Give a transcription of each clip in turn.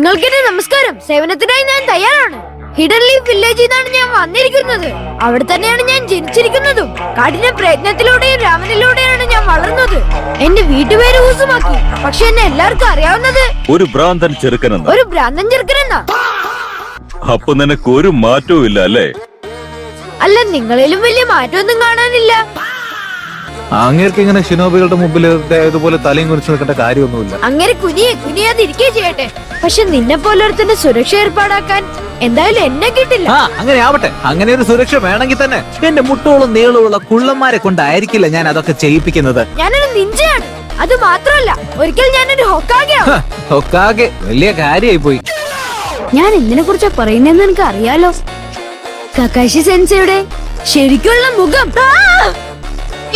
നിങ്ങൾക്കെന്നെ നമസ്കാരം. സേവനത്തിനായി ഞാൻ തയ്യാറാണ്. ഹിഡൻ ലീഫ് വില്ലേജിൽ നിന്നാണ് ഞാൻ വന്നിരിക്കുന്നത്. അവിടെ തന്നെയാണ് ഞാൻ ജനിച്ചിരിക്കുന്നതും. കഠിന പ്രയത്നത്തിലൂടെയും രാമനിലൂടെയാണ് ഞാൻ വളർന്നത്. എന്റെ വീട്ടുപേര് ഊസുമാക്കി. പക്ഷെ എന്നെ എല്ലാവർക്കും അറിയാവുന്നത് ഒരു ഭ്രാന്തൻ ചെറുക്കനെന്നാ. അപ്പൊ നിനക്ക് ഒരു മാറ്റവും ഇല്ല അല്ലേ? അല്ല, നിങ്ങളിലും വലിയ മാറ്റമൊന്നും കാണാനില്ല. അങ്ങേർക്ക് ഇങ്ങനെ ഷിനോബികളുടെ മുമ്പിൽ ഇതുപോലെ തലയും കുറിച്ച് നിൽക്കേണ്ട കാര്യമൊന്നുമില്ല. അങ്ങനെ കുനിയാതിരിക്കേ ചെയ്യട്ടെ. പക്ഷെ നിന്നെ പോലൊരുത്തിന്റെ സുരക്ഷ ഏർപ്പാടാക്കാൻ എന്തായാലും എന്നെ കിട്ടില്ല. അങ്ങനെ ആവട്ടെ. അങ്ങനെ ഒരു സുരക്ഷ വേണമെങ്കിൽ തന്നെ എന്റെ മുട്ടോളം നീളമുള്ള കുള്ളന്മാരെ കൊണ്ടായിരിക്കില്ല ഞാൻ അതൊക്കെ ചെയ്യിപ്പിക്കുന്നത്. ഞാനൊരു നിഞ്ചയാണ്. അത് മാത്രമല്ല, ഒരിക്കൽ ഞാനൊരു ഹൊക്കാഗെയാണ്. ഹൊക്കാഗെ വലിയ കാര്യമായി പോയി. ഞാൻ എന്തിനെ കുറിച്ചാ പറയുന്നതെന്ന് എനിക്ക് അറിയാലോ. കക്കാശി സെൻസയുടെ ശരിക്കുള്ള മുഖം.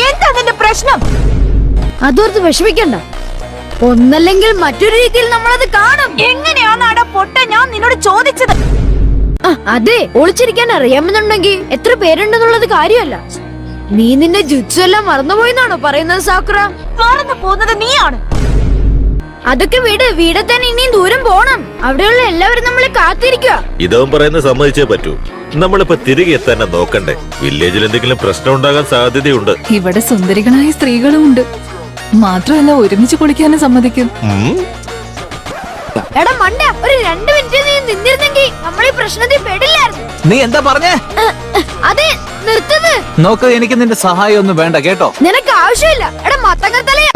എന്താ നിന്റെ പ്രശ്നം? അതോർത്ത് വിഷമിക്കണ്ട. ഒന്നല്ലെങ്കിൽ മറ്റൊരു രീതിയിൽ നമ്മളത് കാണും. എങ്ങനെയാണാടാ പൊട്ട ഞാൻ നിന്നോട് ചോദിച്ചത്? അതെ, ഒളിച്ചിരിക്കാൻ അറിയാമെന്നുണ്ടെങ്കിൽ എത്ര പേരുണ്ടെന്നുള്ളത് കാര്യമല്ല. നീ നിന്റെ ജുത്സു എല്ലാം മറന്നുപോയെന്നാണോ പറയുന്നത് സാക്കുറ? മറന്നു പോകുന്നത് നീയാണ്. അതൊക്കെ വീടെ തന്നെ ഇനിയും ദൂരം പോണം. അവിടെയുള്ള എല്ലാവരും നമ്മളെ കാത്തിരിക്കുക. ഇതവൻ പറയുന്നത് സമ്മതിച്ചേ പറ്റൂ. നമ്മളിപ്പോ തിരികെ എത്താൻ നോക്കണ്ടേ? വില്ലേജിൽ എന്തെങ്കിലും പ്രശ്നം ഉണ്ടാകാൻ സാധ്യതയുണ്ട്. ഇവിടെ സുന്ദരികളായ സ്ത്രീകളും ഉണ്ട്. മാത്രമല്ല ഒരുമിച്ച് കുളിക്കാനും സമ്മതിക്കും. എടാ മണ്ട, ഒരു 2 മിനിറ്റ് നീ നിന്നിരുന്നെങ്കിൽ നമ്മൾ ഈ പ്രശ്നത്തിൽ പെടില്ലായിരുന്നു. നീ എന്താ പറഞ്ഞേ? അതെ, നിർത്തത്. നോക്ക്, എനിക്ക് നിന്റെ സഹായം ഒന്നും വേണ്ട കേട്ടോ. നിനക്ക് ആവശ്യമില്ല. എടാ മത്തങ്ങത്തലയാ.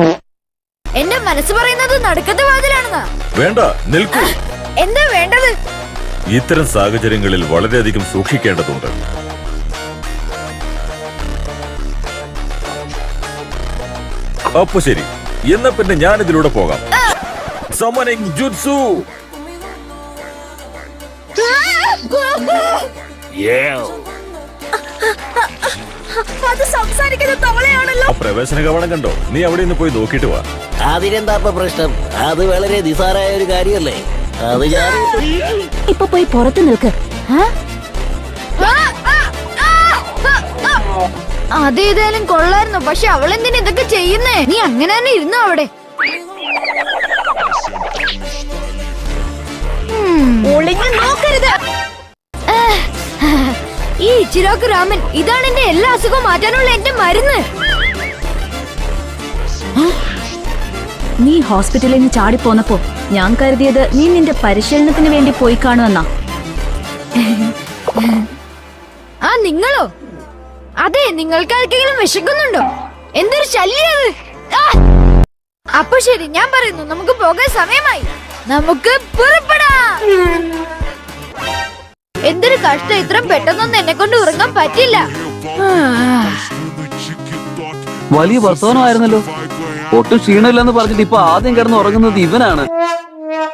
എന്റെ മനസ്സ് പറയുന്നത് നടുക്കത്തെ വാതിലാണെന്നാ. വേണ്ട, നിൽക്കൂ. എന്താ വേണ്ടത്? ഇത്തരം സാഹചര്യങ്ങളിൽ വളരെയധികം സൂക്ഷിക്കേണ്ടതുണ്ട്. അപ്പൊ ശരി, എന്നാ പിന്നെ ഞാനിതിലൂടെ പോകാം. സമ്മണിംഗ് ജുത്സു. അത് സംസാരിക്കുന്ന തവളയാണല്ലോ. പ്രവേശന കവാടം കണ്ടോ? നീ അവിടെ നിന്ന് പോയി നോക്കിട്ട് വാ. അതിനെന്താ പ്രശ്നം? അത് വളരെ നിസാരമായ ഒരു കാര്യമല്ലേ. അത് ഞാൻ ഇപ്പൊ പോയി പുറത്ത് നിൽക്ക്. അതേതായാലും കൊള്ളായിരുന്നു. പക്ഷെ അവളെന്തിനാ ഇതൊക്കെ ചെയ്യുന്നേ? നീ അങ്ങനെ തന്നെ ഇരുന്നോ അവിടെ. ഒളിഞ്ഞു നോക്കരുത്. ഈ ഇച്ചിരാക്ക് രാമൻ, ഇതാണ് എന്റെ എല്ലാ അസുഖവും മാറ്റാനുള്ള എന്റെ മരുന്ന്. നീ ഹോസ്പിറ്റലിൽ നിന്ന് ചാടിപ്പോന്നപ്പോ ഞാൻ കരുതിയത് നീ നിന്റെ പരിശീലനത്തിന് വേണ്ടി പോയി കാണുമെന്നാ. നിങ്ങളോ? അതെ, നിങ്ങൾക്ക് ആർക്കെങ്കിലും വിശക്കുന്നുണ്ടോ? എന്തൊരു ശല്യം! അപ്പൊ ശരി, ഞാൻ പറയുന്നു, നമുക്ക് പോകാൻ സമയമായി. നമുക്ക് പുറപ്പെടാം. എന്തൊരു കഷ്ടം, ഇത്ര പെട്ടെന്നൊന്നും എന്നെ കൊണ്ട് ഉറങ്ങാൻ പറ്റില്ല. വലിയ വർത്തമാനമായിരുന്നല്ലോ. ഒട്ടും ക്ഷീണമില്ലെന്ന് പറഞ്ഞിട്ട് ഇപ്പൊ ആദ്യം കിടന്ന് ഉറങ്ങുന്നത് ഇവനാണ്.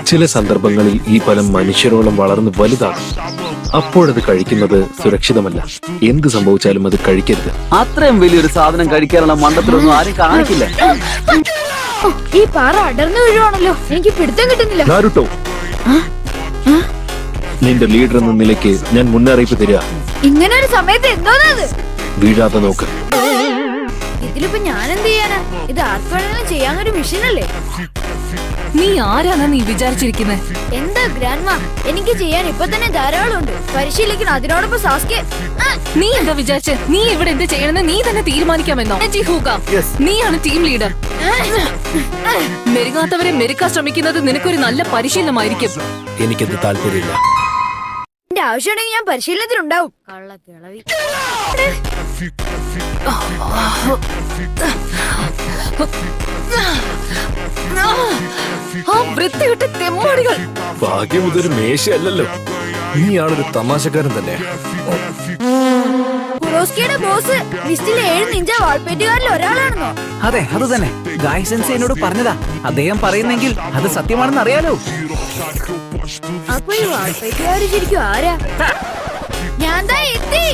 ചില സന്ദർഭങ്ങളിൽ ഈ ഫലം മനുഷ്യരോളം വളർന്ന് വലുതാകും. അപ്പോഴത് കഴിക്കുന്നത് സുരക്ഷിതമല്ല. എന്ത് സംഭവിച്ചാലും അത് കഴിക്കരുത്. അത്രയും വലിയൊരു സാധനം കഴിക്കാനുള്ള മണ്ടത്തിലൊന്നും ആരും കാണിക്കില്ല. ഈ പാറ അടർന്നു വീഴുവാണല്ലോ. എനിക്ക് പിടുത്തം കിട്ടുന്നില്ല. നാരുട്ടോ, നിന്റെ ലീഡർ എന്ന നിലയ്ക്ക് ഞാൻ മുന്നറിയിപ്പ് തരിക. ഇങ്ങനെ ഒരു സമയത്ത് എന്തോന്നത്? വീഴാതെ നോക്ക്. ഇതിലിപ്പോ ഞാൻ എന്ത് ചെയ്യാനാ? ഇത് ആർക്ക് വേണമെങ്കിലും ചെയ്യാനൊരു മെഷീനല്ലേ. നീ ആരാന്നാ നീ വിചാരിച്ചിരിക്കുന്നേ? എന്താ ഗ്രാൻഡ്മ, എനിക്ക് ചെയ്യാൻ ഇപ്പൊ തന്നെ ധാരാളം ഉണ്ട്. പരിശീലിക്കണം. അതിനോടൊപ്പം സാസ്കെ. നീ എന്താ വിചാരിച്ച് നീ ഇവിടെ എന്ത് ചെയ്യണമെന്ന് നീ തന്നെ തീരുമാനിക്കാമെന്നോ? നീയാണ് ടീം ലീഡർ. മെരുകാത്തവരെ മെരുക്കാൻ ശ്രമിക്കുന്നത് നിനക്കൊരു നല്ല പരിശീലനമായിരിക്കും. എനിക്കത് താല്പര്യമില്ല. എന്റെ ആവശ്യമുണ്ടെങ്കിൽ ഞാൻ പരിശീലനത്തിനുണ്ടാവും. കള്ളക്കിളവി. വൃത്തികെട്ട തെമ്മാടികൾ. ഭാഗ്യം ഇതൊരു മേശയല്ലല്ലോ. നീയാണൊരു തമാശക്കാരൻ തന്നെ. കുറോസ്കിയുടെ ബോസ് ലിസ്റ്റിലെ 7 നിഞ്ച വാൾപ്പേറ്റുകാരിൽ ഒരാളാണെന്നോ? അതെ, അത് തന്നെ. ഗായ് സെൻസെ എന്നോട് പറഞ്ഞതാ. അദ്ദേഹം പറയുന്നെങ്കിൽ അത് സത്യമാണെന്ന് അറിയാലോ. അപ്പൊ ഈ വാൾപ്പേറ്റുകാര് ശരിക്കും ആരാ? ഞാൻ ദാ എത്തി.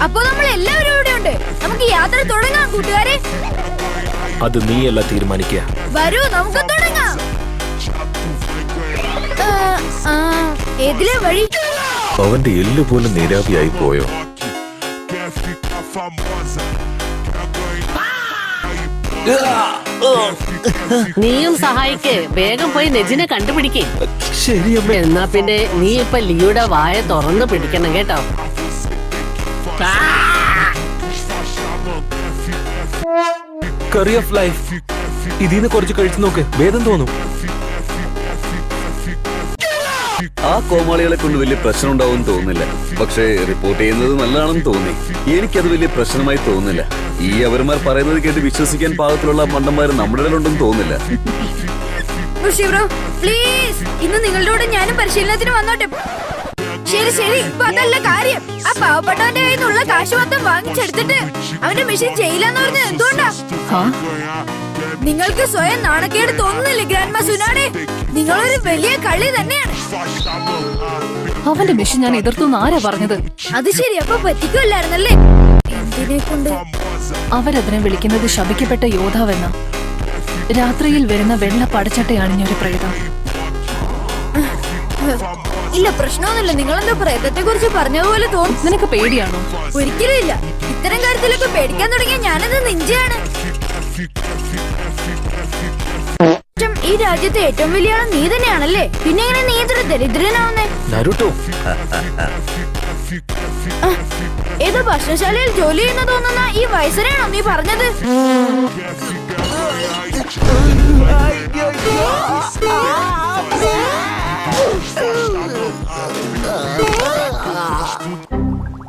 അപ്പൊ നമ്മൾ എല്ലാവരും ഇവിടെ ഉണ്ട്. നമുക്ക് യാത്ര തുടങ്ങാം കൂട്ടുകാരെ. അത് നീയല്ല തീരുമാനിക്കുക. വരൂ, നമുക്ക് തുടങ്ങാം. ഏതിലെ വഴി? അവന്റെ എല്ല് പോലും നീരാവിയായി പോയോ? നീയും സഹായിക്ക്. വേഗം പോയി നെജിനെ കണ്ടുപിടിക്കേ. ശരി അമ്മേ. എന്നാ പിന്നെ നീ ഇപ്പൊ ലിയുടെ വായ തുറന്ന് പിടിക്കണം കേട്ടോ. കറി ഓഫ് ലൈഫ്. ഇതിന്ന് കുറച്ച് കഴിച്ചു നോക്ക്, ഭേദം തോന്നും. ആ കോമാളികളെ കൊണ്ട് വലിയ പ്രശ്നം ഉണ്ടാവും തോന്നുന്നില്ല. പക്ഷേ റിപ്പോർട്ട് ചെയ്യുന്നത് നല്ലതാണെന്ന് തോന്നി. എനിക്കത് വലിയ പ്രശ്നമായി തോന്നുന്നില്ല. ഈ അവന്മാർ പറയുന്നത് കേട്ട് വിശ്വസിക്കാൻ പാകത്തിലുള്ള മണ്ടന്മാർ നമ്മുടെ ഇടയിലുണ്ടെന്ന് തോന്നുന്നില്ല. ബ്രോ പ്ലീസ്, ഇന്ന് നിങ്ങളുടെ കൂടെ ഞാനും പരിശീലനത്തിന് വന്നോട്ടെ. ശരി ശരി, ഇപ്പൊ അതല്ല കാര്യം. ആ പാവപ്പെട്ടവന്റെ കയ്യിൽ നിന്നുള്ള കാശ് മൊത്തം വാങ്ങിച്ചെടുത്തിട്ട് അവന്റെ മെഷീൻ ചെയ്യില്ലെന്ന് പറഞ്ഞത് എന്തുകൊണ്ടാ? നിങ്ങൾക്ക് സ്വയം നാണക്കേട് തോന്നുന്നില്ലേ ഗ്രാൻഡ്മാ സുനാടെ? നിങ്ങളൊരു വലിയ കളി തന്നെയാണ്. അവന്റെ മെഷീൻ ഞാൻ എതിർത്തു ആരാ പറഞ്ഞത്? അത് ശരി, അപ്പൊ പറ്റിക്കുമല്ലായിരുന്നല്ലേ? എന്തിനെ കൊണ്ട്? അവരതിനെ വിളിക്കുന്നത് ശപിക്കപ്പെട്ട യോദ്ധാവെന്ന. രാത്രിയിൽ വരുന്ന വെള്ള പടച്ചട്ടയണിഞ്ഞൊരു പ്രേതം. ഇല്ല, പ്രശ്നമൊന്നുമില്ല. നിങ്ങളെന്തോ പ്രേതത്തെ കുറിച്ച് പറഞ്ഞതുപോലെ തോന്നുന്നു. നിനക്ക് പേടിയാണോ? ഒരിക്കലും ഇല്ല. ഇത്തരം കാര്യത്തിലൊക്കെ പേടിക്കാൻ തുടങ്ങിയ ഞാനത് നിഞ്ചയാണ്. ഈ രാജ്യത്തെ ഏറ്റവും വലിയ ആള് നീ തന്നെയാണല്ലേ? പിന്നെ എങ്ങനെ നീ ഇത്ര ദരിദ്രനാവുന്നേ? നരുട്ടോ, ഏതോ ഭക്ഷണശാലയിൽ ജോലി ചെയ്യുന്ന തോന്നുന്ന ഈ വയസ്സനെയാണോ നീ പറഞ്ഞത്?